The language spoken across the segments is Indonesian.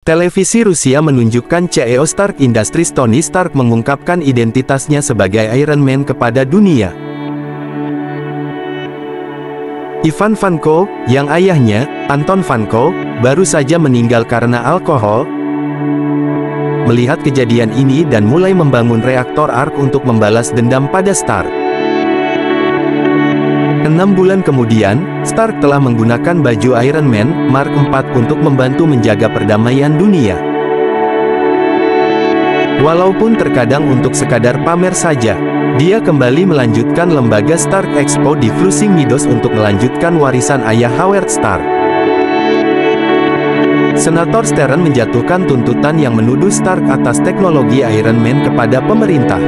Televisi Rusia menunjukkan CEO Stark Industries Tony Stark mengungkapkan identitasnya sebagai Iron Man kepada dunia. Ivan Vanko, yang ayahnya, Anton Vanko, baru saja meninggal karena alkohol, melihat kejadian ini dan mulai membangun reaktor ark untuk membalas dendam pada Stark. 6 bulan kemudian, Stark telah menggunakan baju Iron Man Mark IV untuk membantu menjaga perdamaian dunia. Walaupun terkadang untuk sekadar pamer saja, dia kembali melanjutkan lembaga Stark Expo di Flushing Meadows untuk melanjutkan warisan ayah Howard Stark. Senator Stern menjatuhkan tuntutan yang menuduh Stark atas teknologi Iron Man kepada pemerintah.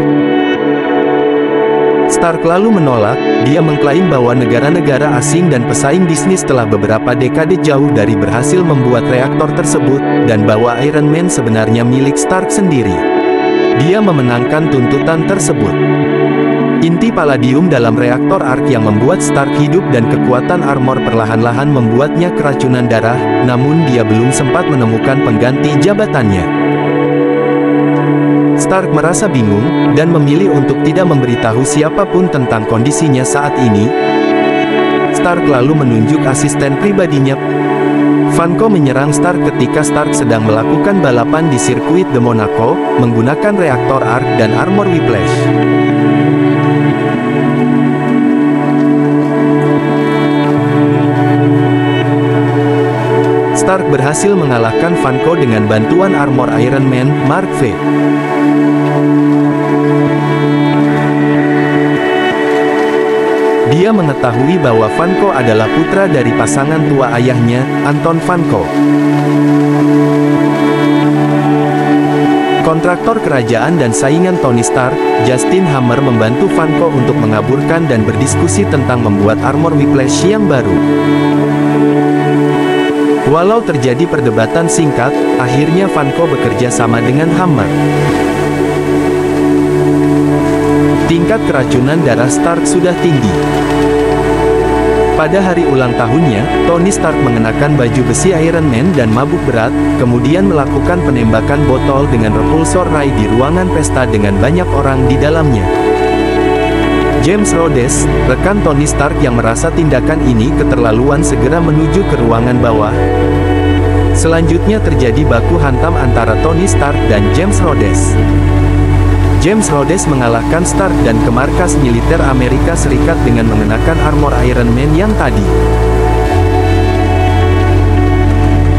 Stark lalu menolak. Dia mengklaim bahwa negara-negara asing dan pesaing bisnis telah beberapa dekade jauh dari berhasil membuat reaktor tersebut, dan bahwa Iron Man sebenarnya milik Stark sendiri. Dia memenangkan tuntutan tersebut. Inti palladium dalam reaktor ark yang membuat Stark hidup dan kekuatan armor perlahan-lahan membuatnya keracunan darah, namun dia belum sempat menemukan pengganti jabatannya. Stark merasa bingung, dan memilih untuk tidak memberitahu siapapun tentang kondisinya saat ini. Stark lalu menunjuk asisten pribadinya. Vanko menyerang Stark ketika Stark sedang melakukan balapan di sirkuit de Monaco, menggunakan reaktor ark dan armor Whiplash. Stark berhasil mengalahkan Vanko dengan bantuan armor Iron Man Mark V. Dia mengetahui bahwa Vanko adalah putra dari pasangan tua ayahnya, Anton Vanko. Kontraktor kerajaan dan saingan Tony Stark, Justin Hammer membantu Vanko untuk mengaburkan dan berdiskusi tentang membuat armor Whiplash yang baru. Walau terjadi perdebatan singkat, akhirnya Vanko bekerja sama dengan Hammer. Tingkat keracunan darah Stark sudah tinggi. Pada hari ulang tahunnya, Tony Stark mengenakan baju besi Iron Man dan mabuk berat, kemudian melakukan penembakan botol dengan repulsor ray di ruangan pesta dengan banyak orang di dalamnya. James Rhodes, rekan Tony Stark yang merasa tindakan ini keterlaluan, segera menuju ke ruangan bawah. Selanjutnya terjadi baku hantam antara Tony Stark dan James Rhodes. James Rhodes mengalahkan Stark dan ke markas militer Amerika Serikat dengan mengenakan armor Iron Man yang tadi.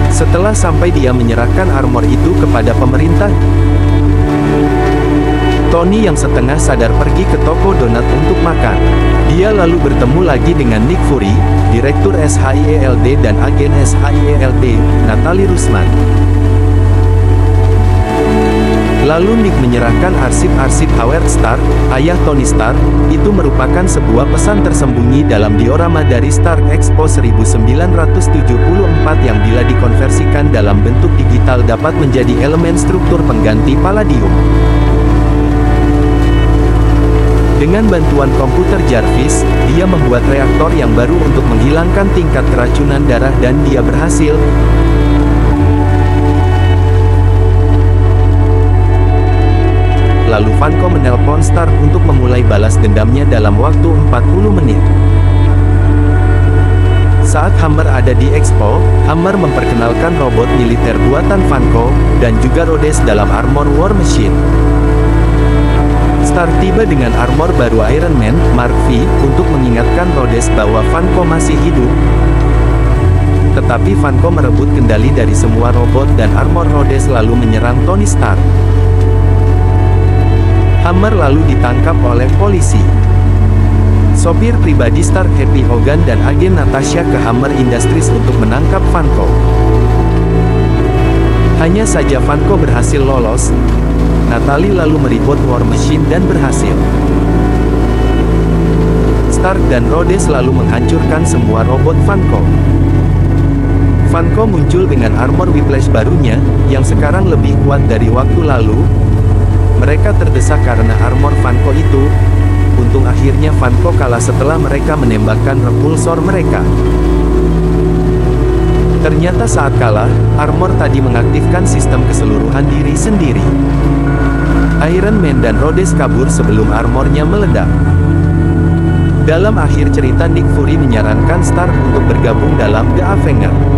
Setelah sampai, dia menyerahkan armor itu kepada pemerintah. Tony yang setengah sadar pergi ke toko donat untuk makan. Dia lalu bertemu lagi dengan Nick Fury, Direktur SHIELD dan agen SHIELD, Natalie Rusman. Lalu Nick menyerahkan arsip-arsip Howard Stark, ayah Tony Stark. Itu merupakan sebuah pesan tersembunyi dalam diorama dari Stark Expo 1974 yang bila dikonversikan dalam bentuk digital dapat menjadi elemen struktur pengganti palladium. Dengan bantuan komputer Jarvis, dia membuat reaktor yang baru untuk menghilangkan tingkat keracunan darah, dan dia berhasil. Lalu Vanko menelpon Stark untuk memulai balas dendamnya dalam waktu 40 menit. Saat Hammer ada di Expo, Hammer memperkenalkan robot militer buatan Vanko, dan juga Rhodes dalam armor War Machine. Stark tiba dengan armor baru Iron Man Mark V untuk mengingatkan Rhodes bahwa Vanko masih hidup. Tetapi Vanko merebut kendali dari semua robot dan armor Rhodes lalu menyerang Tony Stark. Hammer lalu ditangkap oleh polisi. Sopir pribadi Stark, Happy Hogan, dan agen Natasha ke Hammer Industries untuk menangkap Vanko. Hanya saja Vanko berhasil lolos. Natalie lalu meribut War Machine dan berhasil. Stark dan Rhodes lalu menghancurkan semua robot Vanko. Vanko muncul dengan armor Whiplash barunya, yang sekarang lebih kuat dari waktu lalu. Mereka terdesak karena armor Vanko itu. Untung akhirnya Vanko kalah setelah mereka menembakkan repulsor mereka. Ternyata saat kalah, armor tadi mengaktifkan sistem keseluruhan diri sendiri. Iron Man dan Rhodes kabur sebelum armornya meledak. Dalam akhir cerita, Nick Fury menyarankan Stark untuk bergabung dalam The Avengers.